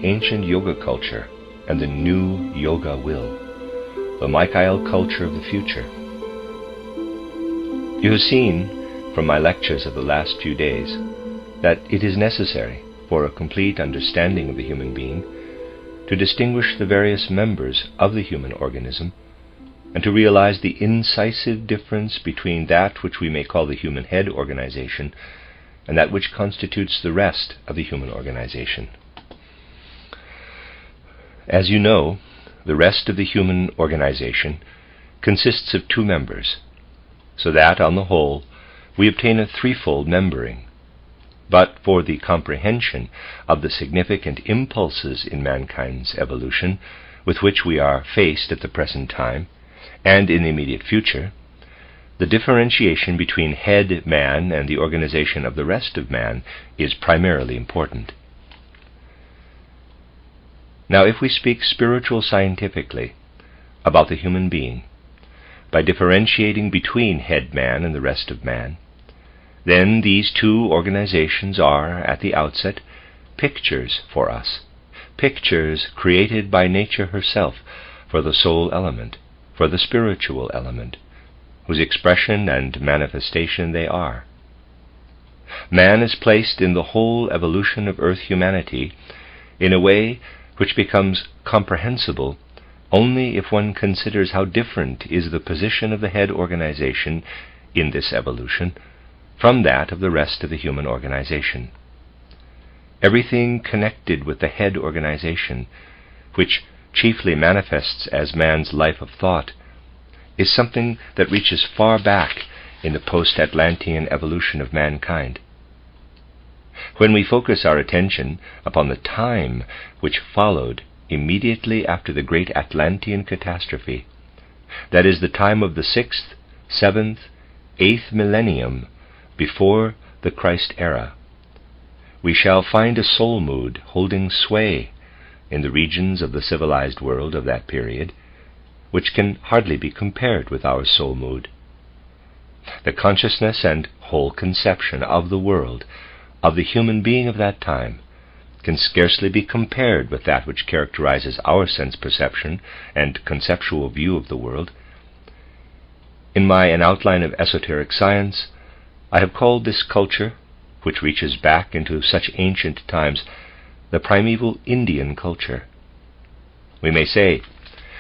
the ancient yoga culture and the new yoga will, the Michael culture of the future. You have seen from my lectures of the last few days that it is necessary for a complete understanding of the human being to distinguish the various members of the human organism and to realize the incisive difference between that which we may call the human head organization and that which constitutes the rest of the human organization. As you know, the rest of the human organization consists of two members, so that, on the whole, we obtain a threefold membering. But for the comprehension of the significant impulses in mankind's evolution with which we are faced at the present time and in the immediate future, the differentiation between head man and the organization of the rest of man is primarily important. Now, if we speak spiritual scientifically about the human being, by differentiating between head man and the rest of man, then these two organizations are, at the outset, pictures for us, pictures created by nature herself for the soul element, for the spiritual element, whose expression and manifestation they are. Man is placed in the whole evolution of earth humanity in a way which becomes comprehensible only if one considers how different is the position of the head organization in this evolution from that of the rest of the human organization. Everything connected with the head organization, which chiefly manifests as man's life of thought, is something that reaches far back in the post-Atlantean evolution of mankind. When we focus our attention upon the time which followed immediately after the great Atlantean catastrophe, that is, the time of the 6th, 7th, 8th millennium before the Christ era, we shall find a soul mood holding sway in the regions of the civilized world of that period, which can hardly be compared with our soul mood. The consciousness and whole conception of the world, of the human being of that time, can scarcely be compared with that which characterizes our sense perception and conceptual view of the world. In An Outline of Esoteric Science, I have called this culture, which reaches back into such ancient times, the primeval Indian culture. We may say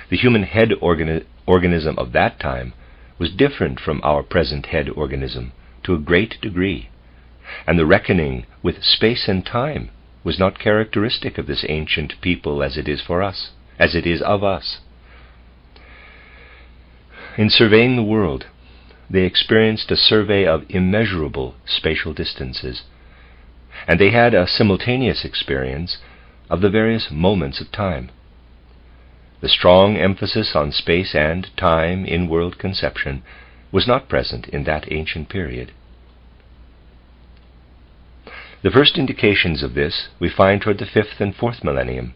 the human head organism of that time was different from our present head organism to a great degree, and the reckoning with space and time was not characteristic of this ancient people as it is for us, as it is of us. In surveying the world, they experienced a survey of immeasurable spatial distances, and they had a simultaneous experience of the various moments of time. The strong emphasis on space and time in world conception was not present in that ancient period. The first indications of this we find toward the 5th and 4th millennium,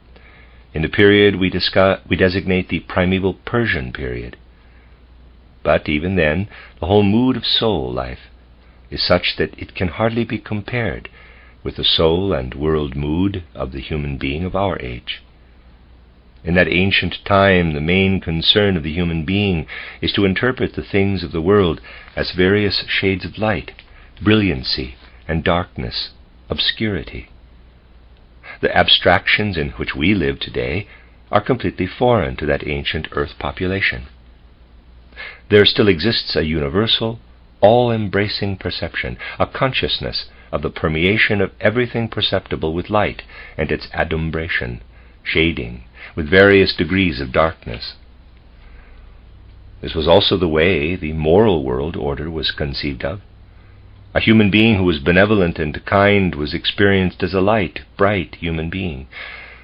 in the period we designate the primeval Persian period. But even then, the whole mood of soul life is such that it can hardly be compared with the soul and world mood of the human being of our age. In that ancient time, the main concern of the human being is to interpret the things of the world as various shades of light, brilliancy and darkness, obscurity. The abstractions in which we live today are completely foreign to that ancient earth population. There still exists a universal, all-embracing perception, a consciousness of the permeation of everything perceptible with light and its adumbration, shading, with various degrees of darkness. This was also the way the moral world order was conceived of. A human being who was benevolent and kind was experienced as a light, bright human being.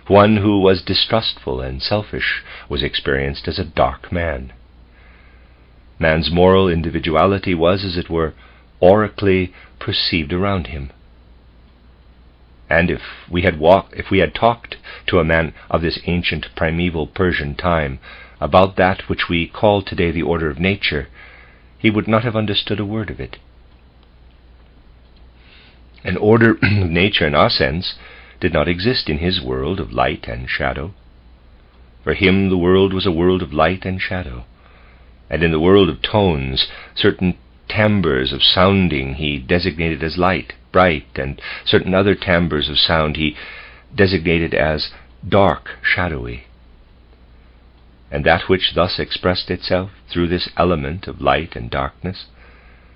One who was distrustful and selfish was experienced as a dark man. Man's moral individuality was, as it were, aurically perceived around him. And if we had talked to a man of this ancient primeval Persian time about that which we call today the order of nature, he would not have understood a word of it. An order of nature, in our sense, did not exist in his world of light and shadow. For him the world was a world of light and shadow, and in the world of tones, certain timbres of sounding he designated as light, bright, and certain other timbres of sound he designated as dark, shadowy. And that which thus expressed itself through this element of light and darkness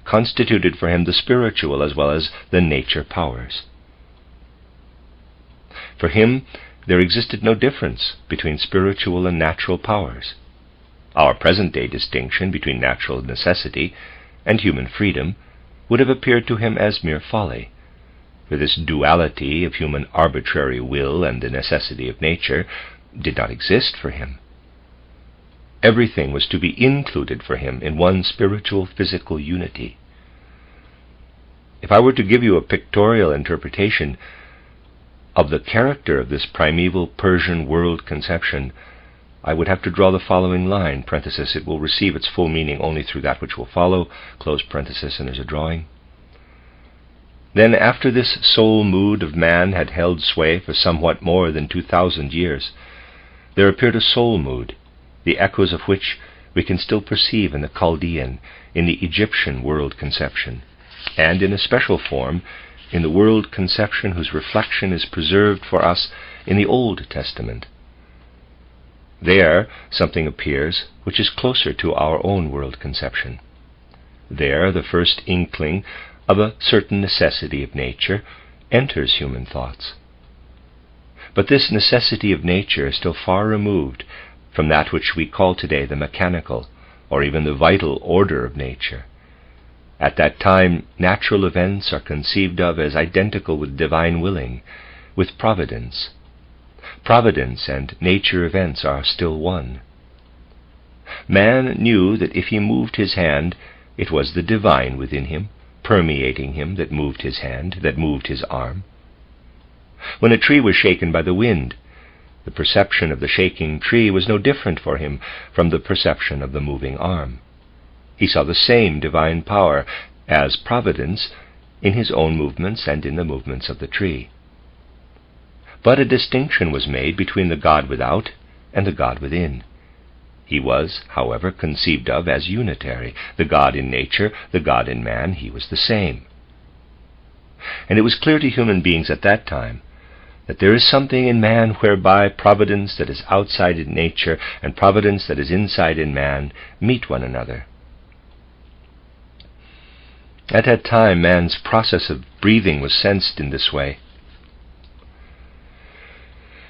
constituted for him the spiritual as well as the nature powers. For him there existed no difference between spiritual and natural powers. Our present-day distinction between natural necessity and human freedom would have appeared to him as mere folly, for this duality of human arbitrary will and the necessity of nature did not exist for him. Everything was to be included for him in one spiritual physical unity. If I were to give you a pictorial interpretation of the character of this primeval Persian world conception, I would have to draw the following line, parenthesis, it will receive its full meaning only through that which will follow, close parenthesis, and there's a drawing. Then, after this soul mood of man had held sway for somewhat more than 2,000 years, there appeared a soul mood, the echoes of which we can still perceive in the Chaldean, in the Egyptian world conception, and in a special form in the world conception whose reflection is preserved for us in the Old Testament. There something appears which is closer to our own world conception. There the first inkling of a certain necessity of nature enters human thoughts. But this necessity of nature is still far removed from that which we call today the mechanical, or even the vital order of nature. At that time, natural events are conceived of as identical with divine willing, with providence. Providence and nature events are still one. Man knew that if he moved his hand, it was the divine within him, permeating him, that moved his hand, that moved his arm. When a tree was shaken by the wind, the perception of the shaking tree was no different for him from the perception of the moving arm. He saw the same divine power as providence in his own movements and in the movements of the tree. But a distinction was made between the God without and the God within. He was, however, conceived of as unitary. The God in nature, the God in man, he was the same. And it was clear to human beings at that time that there is something in man whereby providence that is outside in nature and providence that is inside in man meet one another. At that time, man's process of breathing was sensed in this way.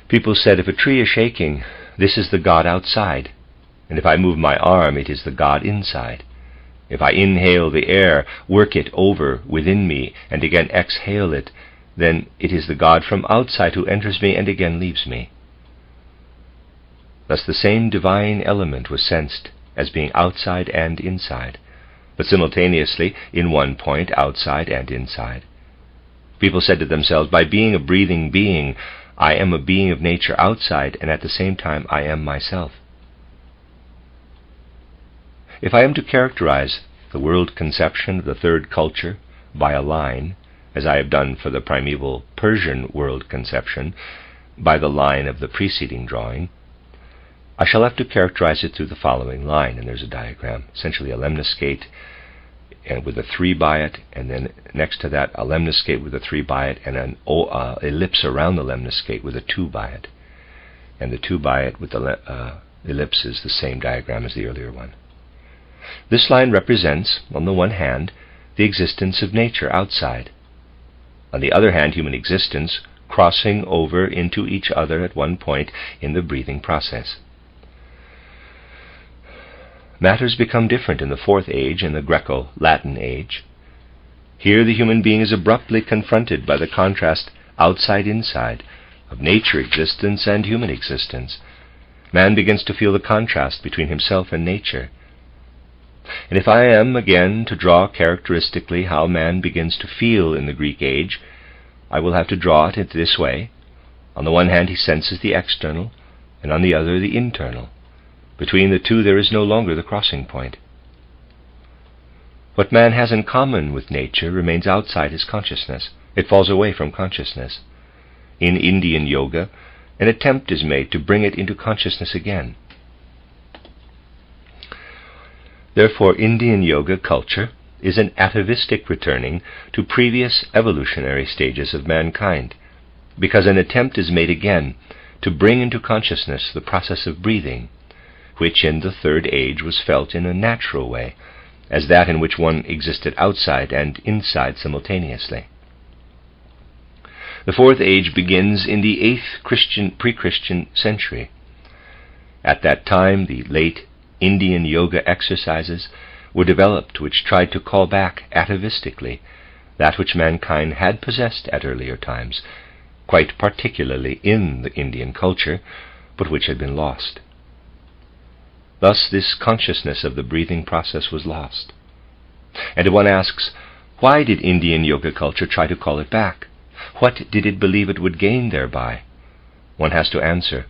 People said, if a tree is shaking, this is the God outside, and if I move my arm, it is the God inside. If I inhale the air, work it over within me, and again exhale it, then it is the God from outside who enters me and again leaves me. Thus the same divine element was sensed as being outside and inside, but simultaneously in one point outside and inside. People said to themselves, by being a breathing being, I am a being of nature outside, and at the same time I am myself. If I am to characterize the world conception of the third culture by a line, as I have done for the primeval Persian world conception by the line of the preceding drawing, I shall have to characterize it through the following line, and there's a diagram, essentially a lemniscate and with a 3 by it, and then next to that a lemniscate with a 3 by it, and an ellipse around the lemniscate with a 2 by it. And the 2 by it with the ellipse is the same diagram as the earlier one. This line represents, on the one hand, the existence of nature outside. On the other hand, human existence crossing over into each other at one point in the breathing process. Matters become different in the fourth age, in the Greco-Latin age. Here the human being is abruptly confronted by the contrast outside-inside of nature existence and human existence. Man begins to feel the contrast between himself and nature. And if I am, again, to draw characteristically how man begins to feel in the Greek age, I will have to draw it in this way. On the one hand, he senses the external, and on the other, the internal. Between the two, there is no longer the crossing point. What man has in common with nature remains outside his consciousness. It falls away from consciousness. in Indian yoga, an attempt is made to bring it into consciousness again. Therefore, Indian yoga culture is an atavistic returning to previous evolutionary stages of mankind, because an attempt is made again to bring into consciousness the process of breathing, which in the third age was felt in a natural way, as that in which one existed outside and inside simultaneously. The fourth age begins in the 8th pre-Christian century. At that time, the late Indian yoga exercises were developed which tried to call back atavistically that which mankind had possessed at earlier times, quite particularly in the Indian culture, but which had been lost. Thus this consciousness of the breathing process was lost. And one asks, why did Indian yoga culture try to call it back? What did it believe it would gain thereby? One has to answer,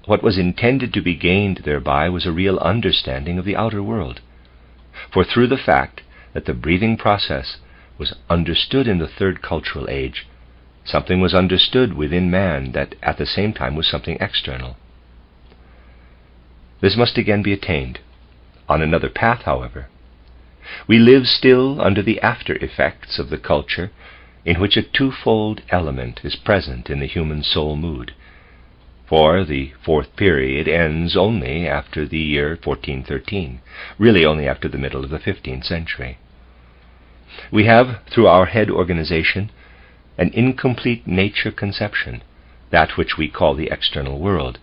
what was intended to be gained thereby was a real understanding of the outer world. For through the fact that the breathing process was understood in the third cultural age, something was understood within man that at the same time was something external. This must again be attained, on another path, however. We live still under the after effects of the culture in which a twofold element is present in the human soul mood, for the fourth period ends only after the year 1413, really only after the middle of the 15th century. We have, through our head organization, an incomplete nature conception, that which we call the external world,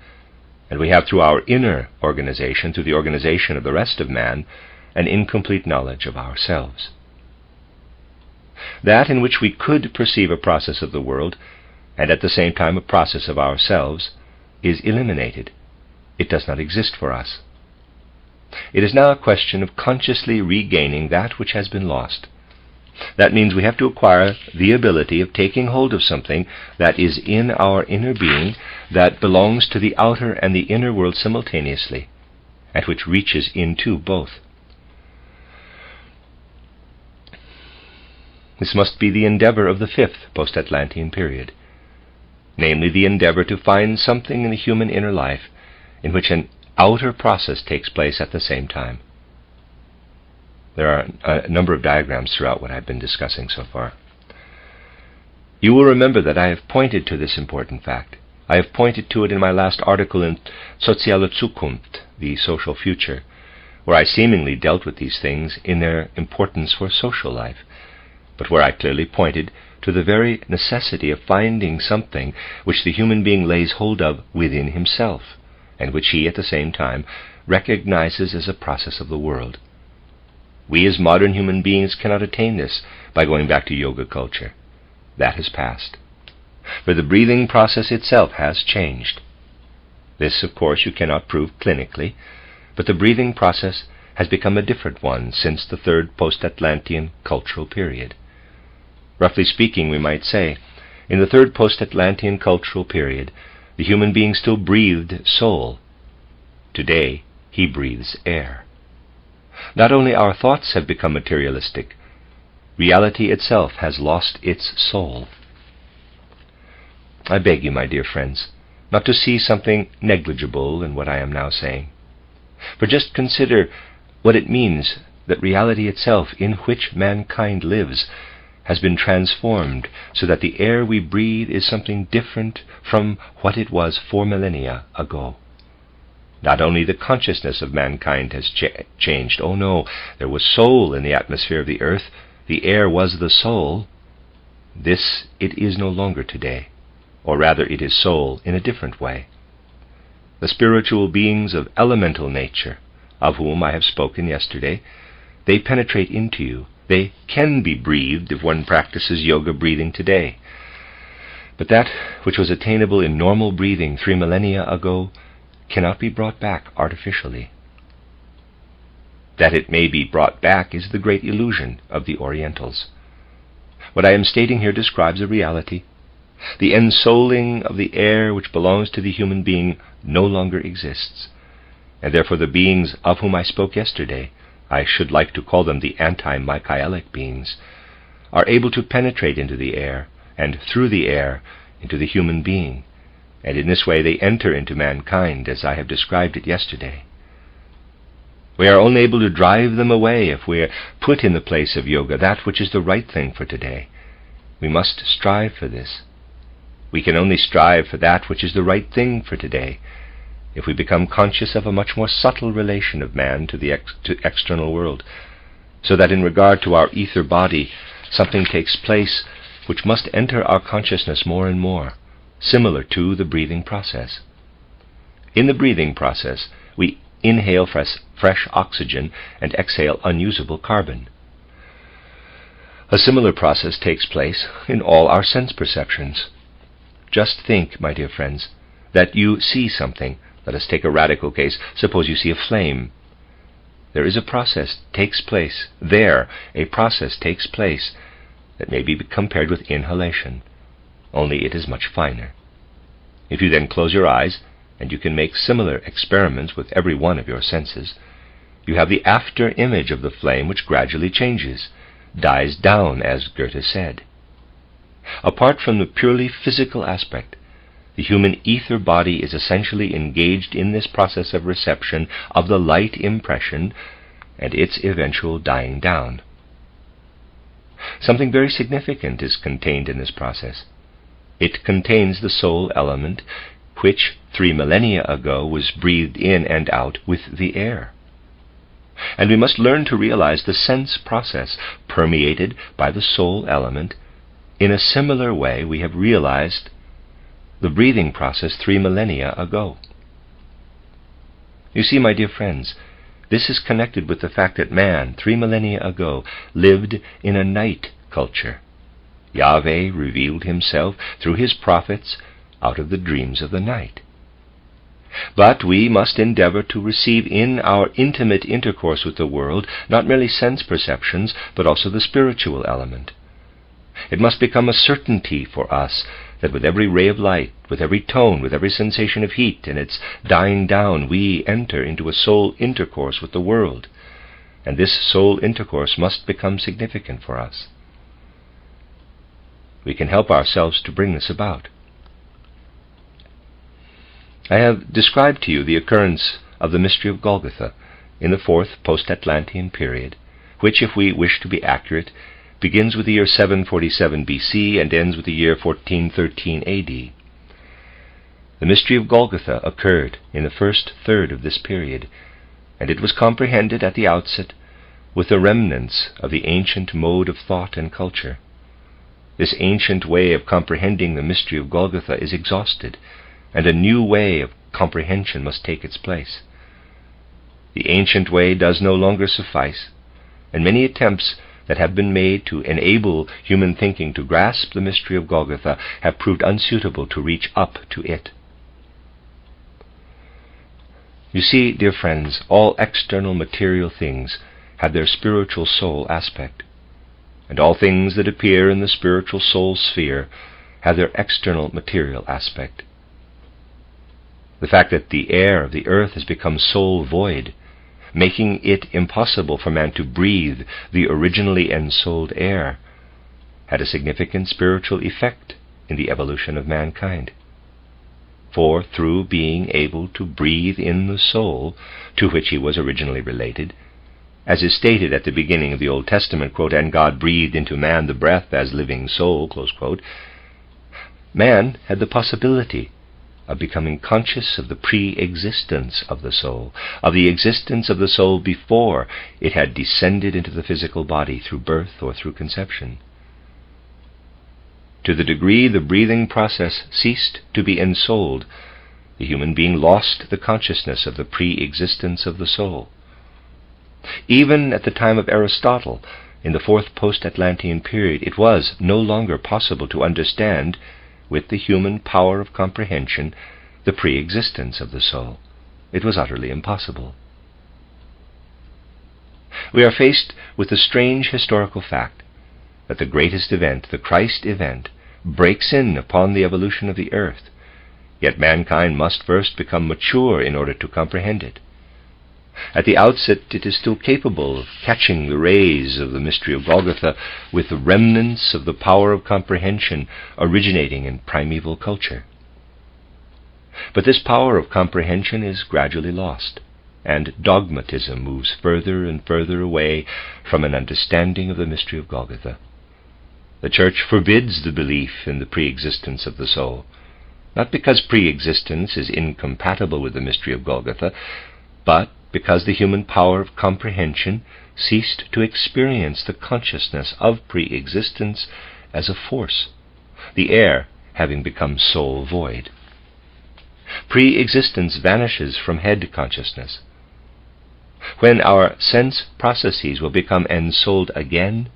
and we have through our inner organization, through the organization of the rest of man, an incomplete knowledge of ourselves. That in which we could perceive a process of the world, and at the same time a process of ourselves, is eliminated. It does not exist for us. It is now a question of consciously regaining that which has been lost. That means we have to acquire the ability of taking hold of something that is in our inner being, that belongs to the outer and the inner world simultaneously, and which reaches into both. This must be the endeavor of the 5th post-Atlantean period, namely the endeavor to find something in the human inner life in which an outer process takes place at the same time. There are a number of diagrams throughout what I've been discussing so far. You will remember that I have pointed to this important fact. I have pointed to it in my last article in Soziale Zukunft, the social future, where I seemingly dealt with these things in their importance for social life, but where I clearly pointed to the very necessity of finding something which the human being lays hold of within himself, and which he at the same time recognizes as a process of the world. We as modern human beings cannot attain this by going back to yoga culture. That has passed. For the breathing process itself has changed. This, of course, you cannot prove clinically, but the breathing process has become a different one since the third post-Atlantean cultural period. Roughly speaking, we might say, in the third post-Atlantean cultural period, the human being still breathed soul. Today, he breathes air. Not only our thoughts have become materialistic, reality itself has lost its soul. I beg you, my dear friends, not to see something negligible in what I am now saying, for just consider what it means that reality itself, in which mankind lives, has been transformed so that the air we breathe is something different from what it was 4 millennia ago. Not only the consciousness of mankind has changed. Oh no, there was soul in the atmosphere of the earth. The air was the soul. This it is no longer today, or rather it is soul in a different way. The spiritual beings of elemental nature, of whom I have spoken yesterday, they penetrate into you. They can be breathed if one practices yoga breathing today. But that which was attainable in normal breathing 3 millennia ago cannot be brought back artificially. That it may be brought back is the great illusion of the Orientals. What I am stating here describes a reality. The ensouling of the air which belongs to the human being no longer exists, and therefore the beings of whom I spoke yesterday, I should like to call them the anti-Michaelic beings, are able to penetrate into the air, and through the air into the human being, and in this way they enter into mankind as I have described it yesterday. We are only able to drive them away if we put in the place of yoga that which is the right thing for today. We must strive for this. We can only strive for that which is the right thing for today if we become conscious of a much more subtle relation of man to the external world, so that in regard to our ether body, something takes place which must enter our consciousness more and more, similar to the breathing process. In the breathing process, we inhale fresh oxygen and exhale unusable carbon. A similar process takes place in all our sense perceptions. Just think, my dear friends, that you see something. Let us take a radical case. Suppose you see a flame. There is a process takes place there, a process takes place that may be compared with inhalation, only it is much finer. If you then close your eyes, and you can make similar experiments with every one of your senses, you have the after image of the flame which gradually changes, dies down, as Goethe said. Apart from the purely physical aspect, the human ether body is essentially engaged in this process of reception of the light impression and its eventual dying down. Something very significant is contained in this process. It contains the soul element which 3 millennia ago was breathed in and out with the air. And we must learn to realize the sense process permeated by the soul element in a similar way we have realized the breathing process 3 millennia ago. You see, my dear friends, this is connected with the fact that man, 3 millennia ago, lived in a night culture. Yahweh revealed himself through his prophets out of the dreams of the night. But we must endeavor to receive in our intimate intercourse with the world not merely sense perceptions, but also the spiritual element. It must become a certainty for us that with every ray of light, with every tone, with every sensation of heat and its dying down, we enter into a soul intercourse with the world, and this soul intercourse must become significant for us. We can help ourselves to bring this about. I have described to you the occurrence of the mystery of Golgotha in the 4th post-Atlantean period, which, if we wish to be accurate, begins with the year 747 BC and ends with the year 1413 AD. The mystery of Golgotha occurred in the first third of this period, and it was comprehended at the outset with the remnants of the ancient mode of thought and culture. This ancient way of comprehending the mystery of Golgotha is exhausted, and a new way of comprehension must take its place. The ancient way does no longer suffice, and many attempts that have been made to enable human thinking to grasp the mystery of Golgotha have proved unsuitable to reach up to it. You see, dear friends, all external material things have their spiritual soul aspect, and all things that appear in the spiritual soul sphere have their external material aspect. The fact that the air of the earth has become soul void, making it impossible for man to breathe the originally ensouled air, had a significant spiritual effect in the evolution of mankind. For through being able to breathe in the soul to which he was originally related, as is stated at the beginning of the Old Testament, quote, "And God breathed into man the breath as living soul," close quote, man had the possibility of becoming conscious of the pre-existence of the soul, of the existence of the soul before it had descended into the physical body through birth or through conception. To the degree the breathing process ceased to be ensouled, the human being lost the consciousness of the pre-existence of the soul. Even at the time of Aristotle, in the 4th post-Atlantean period, it was no longer possible to understand with the human power of comprehension the pre-existence of the soul. It was utterly impossible. We are faced with the strange historical fact that the greatest event, the Christ event, breaks in upon the evolution of the earth, yet mankind must first become mature in order to comprehend it. At the outset, it is still capable of catching the rays of the mystery of Golgotha with the remnants of the power of comprehension originating in primeval culture. But this power of comprehension is gradually lost, and dogmatism moves further and further away from an understanding of the mystery of Golgotha. The Church forbids the belief in the pre-existence of the soul, not because pre-existence is incompatible with the mystery of Golgotha, but because the human power of comprehension ceased to experience the consciousness of pre-existence as a force, the air having become soul void. Pre-existence vanishes from head consciousness. When our sense processes will become ensouled again,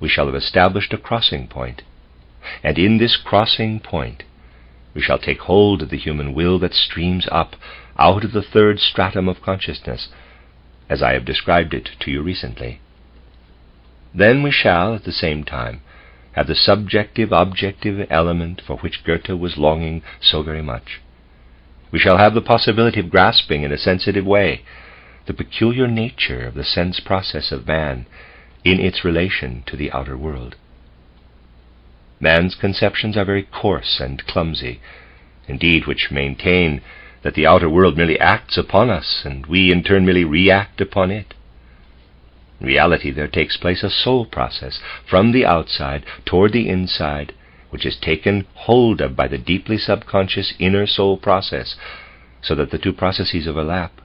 we shall have established a crossing point, and in this crossing point we shall take hold of the human will that streams up out of the third stratum of consciousness, as I have described it to you recently. Then we shall, at the same time, have the subjective-objective element for which Goethe was longing so very much. We shall have the possibility of grasping in a sensitive way the peculiar nature of the sense process of man in its relation to the outer world. Man's conceptions are very coarse and clumsy, indeed, which maintain that the outer world merely acts upon us, and we in turn merely react upon it. In reality, there takes place a soul process from the outside toward the inside, which is taken hold of by the deeply subconscious inner soul process, so that the two processes overlap.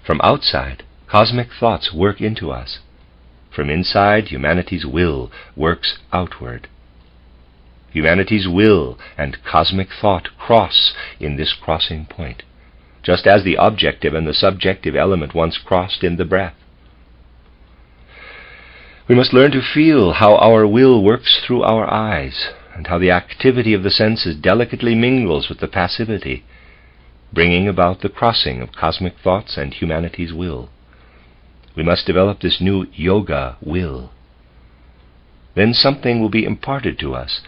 From outside, cosmic thoughts work into us. From inside, humanity's will works outward. Humanity's will and cosmic thought cross in this crossing point, just as the objective and the subjective element once crossed in the breath. We must learn to feel how our will works through our eyes, and how the activity of the senses delicately mingles with the passivity, bringing about the crossing of cosmic thoughts and humanity's will. We must develop this new yoga will. Then something will be imparted to us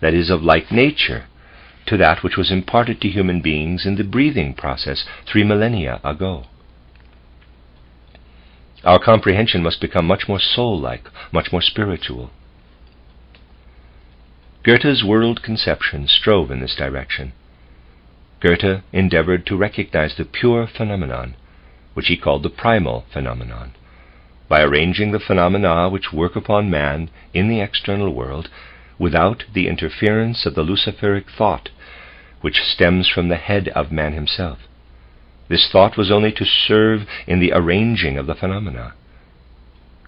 that is of like nature to that which was imparted to human beings in the breathing process 3 millennia ago. Our comprehension must become much more soul-like, much more spiritual. Goethe's world conception strove in this direction. Goethe endeavored to recognize the pure phenomenon, which he called the primal phenomenon, by arranging the phenomena which work upon man in the external world without the interference of the luciferic thought, which stems from the head of man himself. This thought was only to serve in the arranging of the phenomena.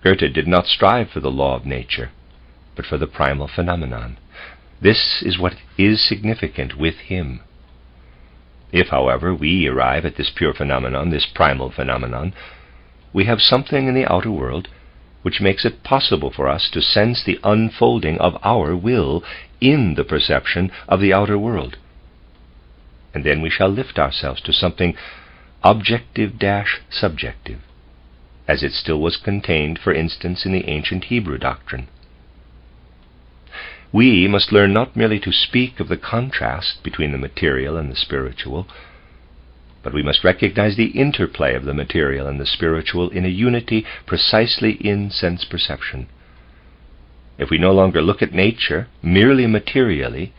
Goethe did not strive for the law of nature, but for the primal phenomenon. This is what is significant with him. If, however, we arrive at this pure phenomenon, this primal phenomenon, we have something in the outer world which makes it possible for us to sense the unfolding of our will in the perception of the outer world. And then we shall lift ourselves to something objective-subjective, as it still was contained, for instance, in the ancient Hebrew doctrine. We must learn not merely to speak of the contrast between the material and the spiritual, but we must recognize the interplay of the material and the spiritual in a unity precisely in sense perception. If we no longer look at nature merely materially,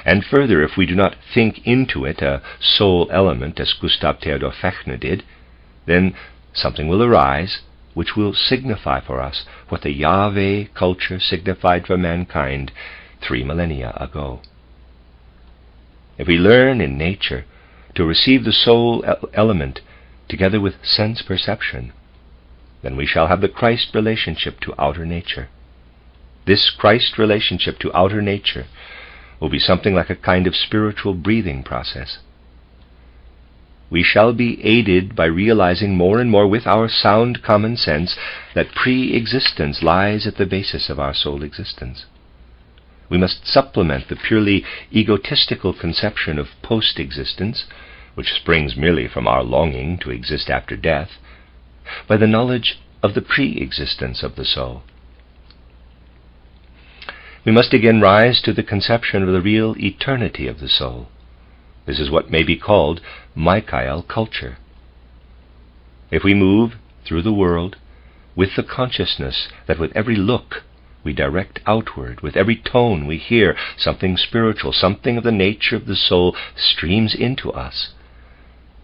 and further, if we do not think into it a soul element, as Gustav Theodor Fechner did, then something will arise which will signify for us what the Yahweh culture signified for mankind 3 millennia ago. If we learn in nature to receive the soul element together with sense perception, then we shall have the Christ relationship to outer nature. This Christ relationship to outer nature will be something like a kind of spiritual breathing process. We shall be aided by realizing more and more with our sound common sense that pre-existence lies at the basis of our soul existence. We must supplement the purely egotistical conception of post-existence, which springs merely from our longing to exist after death, by the knowledge of the pre-existence of the soul. We must again rise to the conception of the real eternity of the soul. This is what may be called Michael culture. If we move through the world with the consciousness that with every look we direct outward, with every tone we hear, something spiritual, something of the nature of the soul streams into us,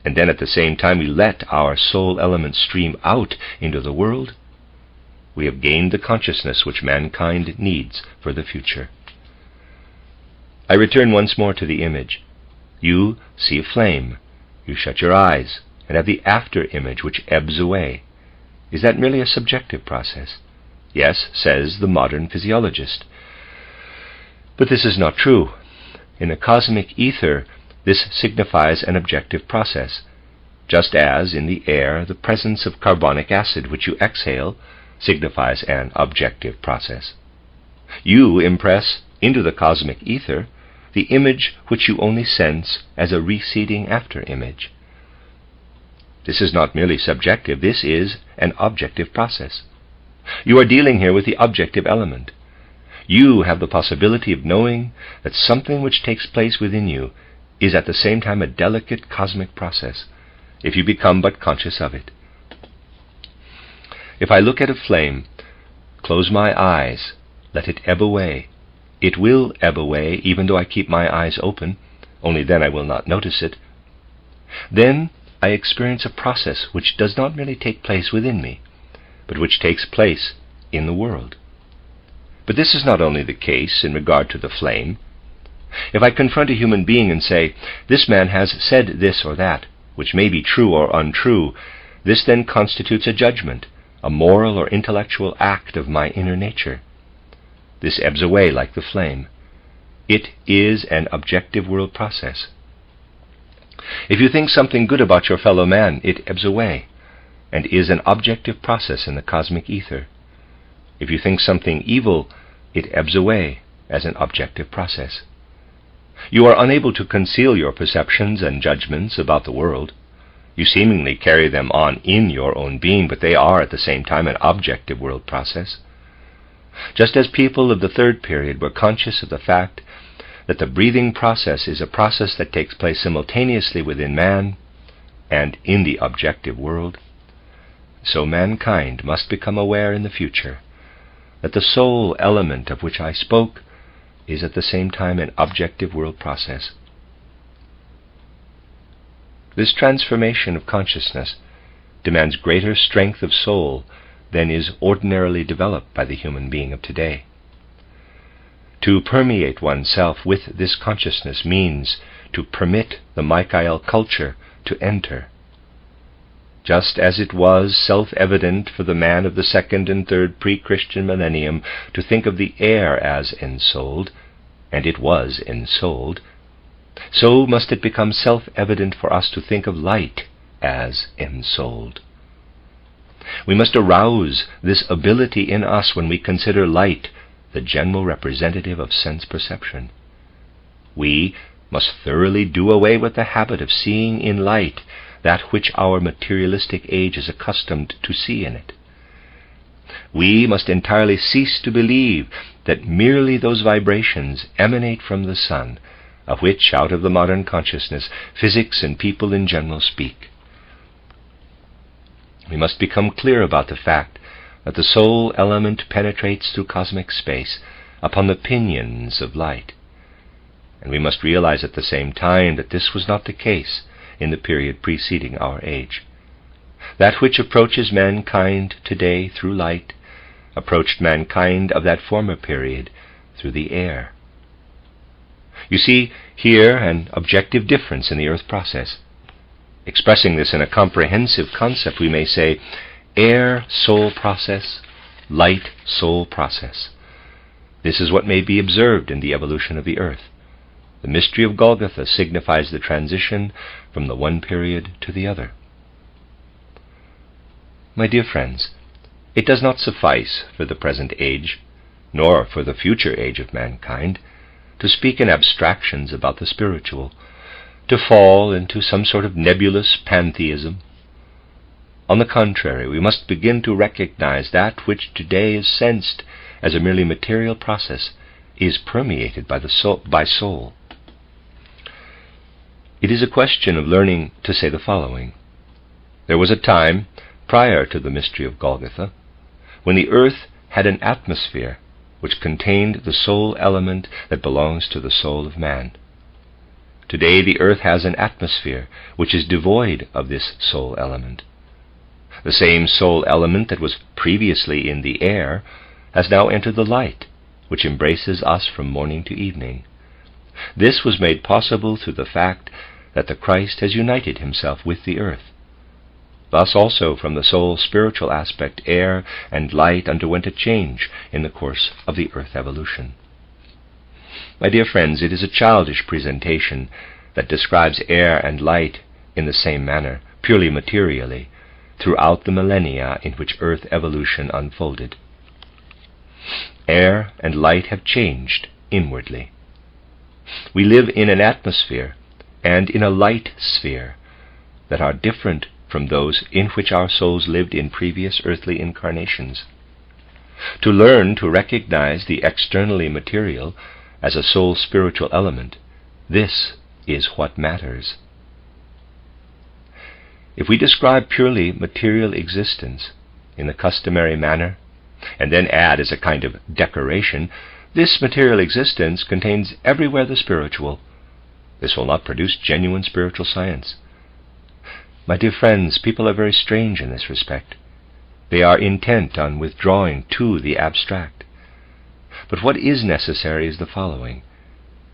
and then at the same time we let our soul element stream out into the world, we have gained the consciousness which mankind needs for the future. I return once more to the image. You see a flame. You shut your eyes and have the after image which ebbs away. Is that merely a subjective process? Yes, says the modern physiologist. But this is not true. In the cosmic ether, this signifies an objective process, just as in the air the presence of carbonic acid which you exhale signifies an objective process. You impress into the cosmic ether the image which you only sense as a receding after image. This is not merely subjective, this is an objective process. You are dealing here with the objective element. You have the possibility of knowing that something which takes place within you is at the same time a delicate cosmic process, if you become but conscious of it. If I look at a flame, close my eyes, let it ebb away. It will ebb away even though I keep my eyes open, only then I will not notice it. Then I experience a process which does not merely take place within me, but which takes place in the world. But this is not only the case in regard to the flame. If I confront a human being and say, "This man has said this or that," which may be true or untrue, this then constitutes a judgment, a moral or intellectual act of my inner nature. This ebbs away like the flame. It is an objective world process. If you think something good about your fellow man, it ebbs away, and is an objective process in the cosmic ether. If you think something evil, it ebbs away as an objective process. You are unable to conceal your perceptions and judgments about the world. You seemingly carry them on in your own being, but they are at the same time an objective world process. Just as people of the third period were conscious of the fact that the breathing process is a process that takes place simultaneously within man and in the objective world, so mankind must become aware in the future that the soul element of which I spoke is at the same time an objective world process. This transformation of consciousness demands greater strength of soul than is ordinarily developed by the human being of today. To permeate oneself with this consciousness means to permit the Michael culture to enter. Just as it was self-evident for the man of the second and third pre-Christian millennium to think of the air as ensouled, and it was ensouled, so must it become self-evident for us to think of light as ensouled. We must arouse this ability in us when we consider light the general representative of sense perception. We must thoroughly do away with the habit of seeing in light that which our materialistic age is accustomed to see in it. We must entirely cease to believe that merely those vibrations emanate from the sun, of which, out of the modern consciousness, physics and people in general speak. We must become clear about the fact that the soul element penetrates through cosmic space upon the pinions of light. And we must realize at the same time that this was not the case in the period preceding our age. That which approaches mankind today through light approached mankind of that former period through the air. You see here an objective difference in the earth process. Expressing this in a comprehensive concept, we may say air-soul process, light-soul process. This is what may be observed in the evolution of the earth. The mystery of Golgotha signifies the transition from the one period to the other. My dear friends, it does not suffice for the present age, nor for the future age of mankind, to speak in abstractions about the spiritual, to fall into some sort of nebulous pantheism. On the contrary, we must begin to recognize that which today is sensed as a merely material process is permeated by soul. It is a question of learning to say the following: There was a time, prior to the mystery of Golgotha, when the earth had an atmosphere which contained the soul element that belongs to the soul of man. Today the earth has an atmosphere which is devoid of this soul element. The same soul element that was previously in the air has now entered the light, which embraces us from morning to evening. This was made possible through the fact that the Christ has united himself with the earth. Thus also from the soul's spiritual aspect, air and light underwent a change in the course of the earth evolution. My dear friends, it is a childish presentation that describes air and light in the same manner, purely materially, throughout the millennia in which earth evolution unfolded. Air and light have changed inwardly. We live in an atmosphere and in a light sphere that are different from those in which our souls lived in previous earthly incarnations. To learn to recognize the externally material as a soul spiritual element, this is what matters. If we describe purely material existence in the customary manner, and then add as a kind of decoration, this material existence contains everywhere the spiritual, this will not produce genuine spiritual science. My dear friends, people are very strange in this respect. They are intent on withdrawing to the abstract. But what is necessary is the following.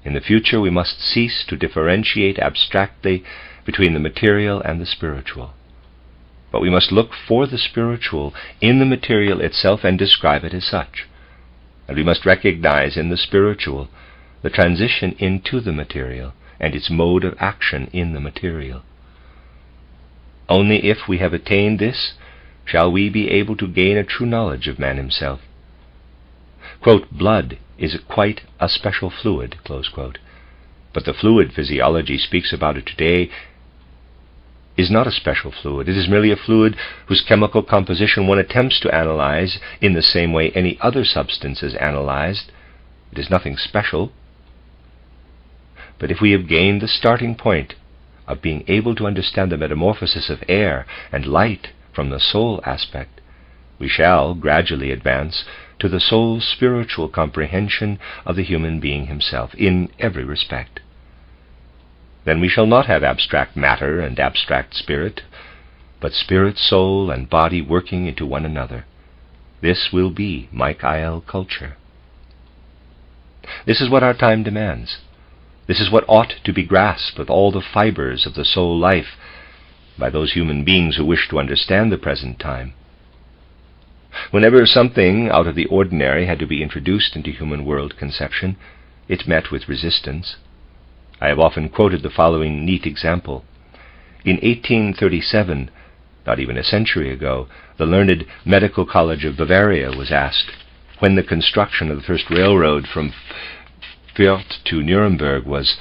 In the future we must cease to differentiate abstractly between the material and the spiritual. But we must look for the spiritual in the material itself and describe it as such. And we must recognize in the spiritual the transition into the material and its mode of action in the material. Only if we have attained this shall we be able to gain a true knowledge of man himself. Quote, blood is quite a special fluid, close quote, but the fluid physiology speaks about it today is not a special fluid. It is merely a fluid whose chemical composition one attempts to analyze in the same way any other substance is analyzed. It is nothing special. But if we have gained the starting point of being able to understand the metamorphosis of air and light from the soul aspect, we shall gradually advance to the soul's spiritual comprehension of the human being himself in every respect. Then we shall not have abstract matter and abstract spirit, but spirit, soul, and body working into one another. This will be Michael culture. This is what our time demands. This is what ought to be grasped with all the fibers of the soul life by those human beings who wish to understand the present time. Whenever something out of the ordinary had to be introduced into human world conception, it met with resistance. I have often quoted the following neat example. In 1837, not even a century ago, the learned Medical College of Bavaria was asked, when the construction of the first railroad from Fürth to Nuremberg was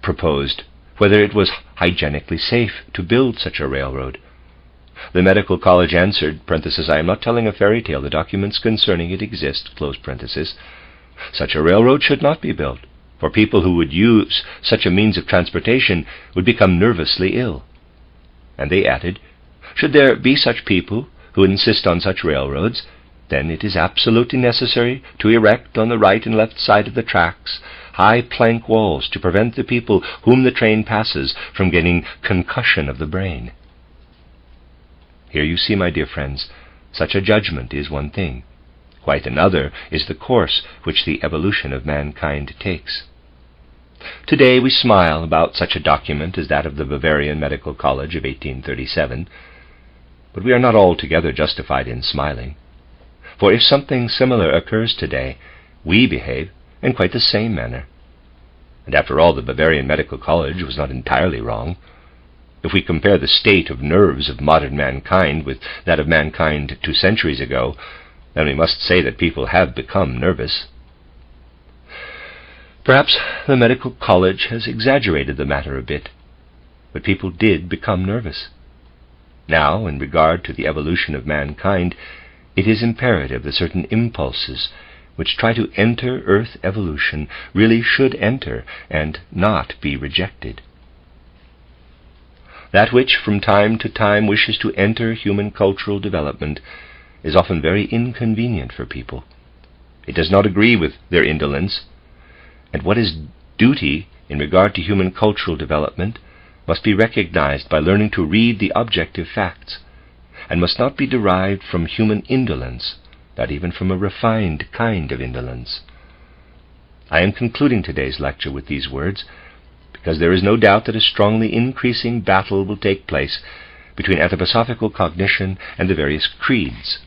proposed, whether it was hygienically safe to build such a railroad. The medical college answered, parenthesis, I am not telling a fairy tale, the documents concerning it exist, close parenthesis. Such a railroad should not be built, for people who would use such a means of transportation would become nervously ill. And they added, should there be such people who insist on such railroads, then it is absolutely necessary to erect on the right and left side of the tracks high plank walls to prevent the people whom the train passes from getting concussion of the brain. Here you see, my dear friends, such a judgment is one thing. Quite another is the course which the evolution of mankind takes. Today we smile about such a document as that of the Bavarian Medical College of 1837, but we are not altogether justified in smiling. For if something similar occurs today, we behave in quite the same manner. And after all, the Bavarian Medical College was not entirely wrong. If we compare the state of nerves of modern mankind with that of mankind 2 centuries ago, then we must say that people have become nervous. Perhaps the medical college has exaggerated the matter a bit, but people did become nervous. Now, in regard to the evolution of mankind, it is imperative that certain impulses which try to enter earth evolution really should enter and not be rejected. That which from time to time wishes to enter human cultural development is often very inconvenient for people. It does not agree with their indolence, and what is duty in regard to human cultural development must be recognized by learning to read the objective facts, and must not be derived from human indolence, not even from a refined kind of indolence. I am concluding today's lecture with these words, because there is no doubt that a strongly increasing battle will take place between anthroposophical cognition and the various creeds.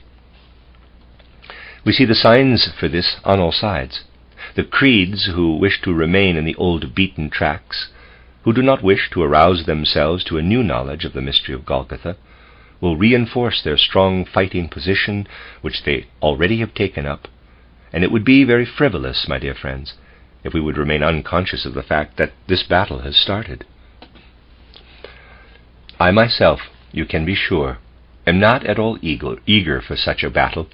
We see the signs for this on all sides. The creeds who wish to remain in the old beaten tracks, who do not wish to arouse themselves to a new knowledge of the mystery of Golgotha, will reinforce their strong fighting position which they already have taken up, and it would be very frivolous, my dear friends, if we would remain unconscious of the fact that this battle has started. I myself, you can be sure, am not at all eager for such a battle,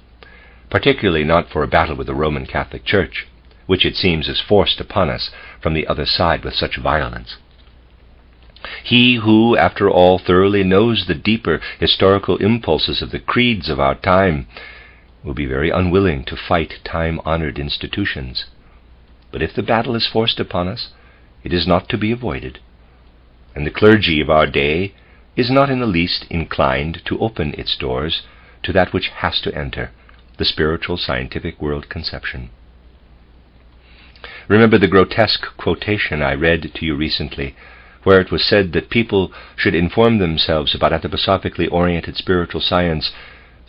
particularly not for a battle with the Roman Catholic Church, which it seems is forced upon us from the other side with such violence. He who, after all, thoroughly knows the deeper historical impulses of the creeds of our time will be very unwilling to fight time-honored institutions. But if the battle is forced upon us, it is not to be avoided, and the clergy of our day is not in the least inclined to open its doors to that which has to enter, the spiritual scientific world conception. Remember the grotesque quotation I read to you recently, where it was said that people should inform themselves about anthroposophically oriented spiritual science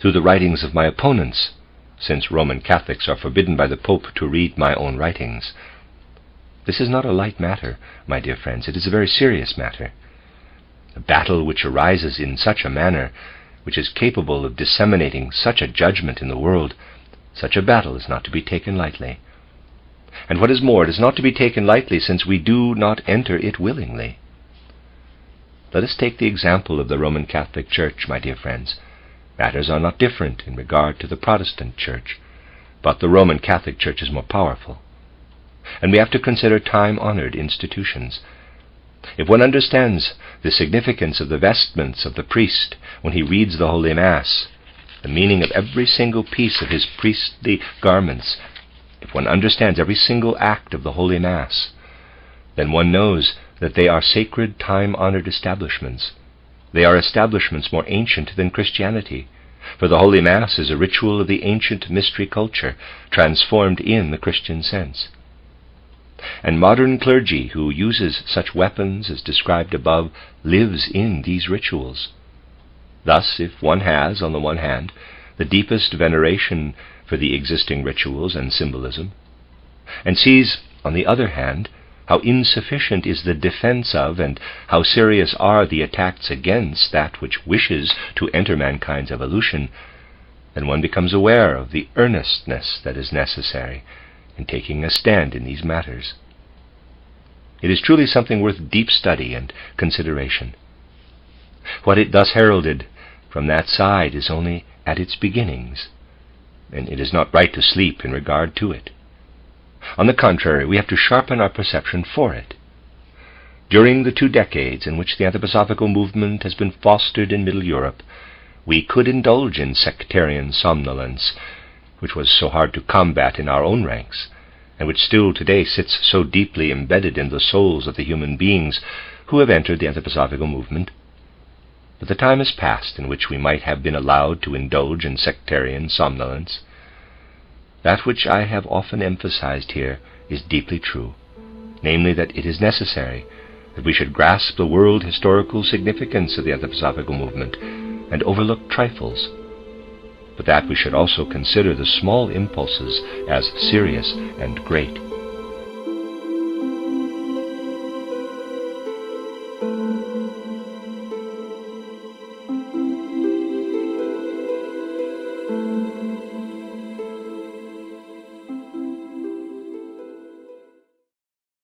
through the writings of my opponents, since Roman Catholics are forbidden by the Pope to read my own writings. This is not a light matter, my dear friends. It is a very serious matter. A battle which arises in such a manner, which is capable of disseminating such a judgment in the world, such a battle is not to be taken lightly. And what is more, it is not to be taken lightly since we do not enter it willingly. Let us take the example of the Roman Catholic Church, my dear friends. Matters are not different in regard to the Protestant Church, but the Roman Catholic Church is more powerful. And we have to consider time-honored institutions. If one understands the significance of the vestments of the priest when he reads the Holy Mass, the meaning of every single piece of his priestly garments, if one understands every single act of the Holy Mass, then one knows that they are sacred, time-honored establishments. They are establishments more ancient than Christianity, for the Holy Mass is a ritual of the ancient mystery culture, transformed in the Christian sense. And modern clergy who uses such weapons as described above lives in these rituals. Thus, if one has, on the one hand, the deepest veneration for the existing rituals and symbolism, and sees, on the other hand, how insufficient is the defense of and how serious are the attacks against that which wishes to enter mankind's evolution, then one becomes aware of the earnestness that is necessary in taking a stand in these matters. It is truly something worth deep study and consideration. What it thus heralded from that side is only at its beginnings, and it is not right to sleep in regard to it. On the contrary, we have to sharpen our perception for it. During the 2 decades in which the anthroposophical movement has been fostered in Middle Europe, we could indulge in sectarian somnolence, which was so hard to combat in our own ranks, and which still today sits so deeply embedded in the souls of the human beings who have entered the anthroposophical movement. But the time has passed in which we might have been allowed to indulge in sectarian somnolence. That which I have often emphasized here is deeply true, namely that it is necessary that we should grasp the world historical significance of the anthroposophical movement and overlook trifles, but that we should also consider the small impulses as serious and great.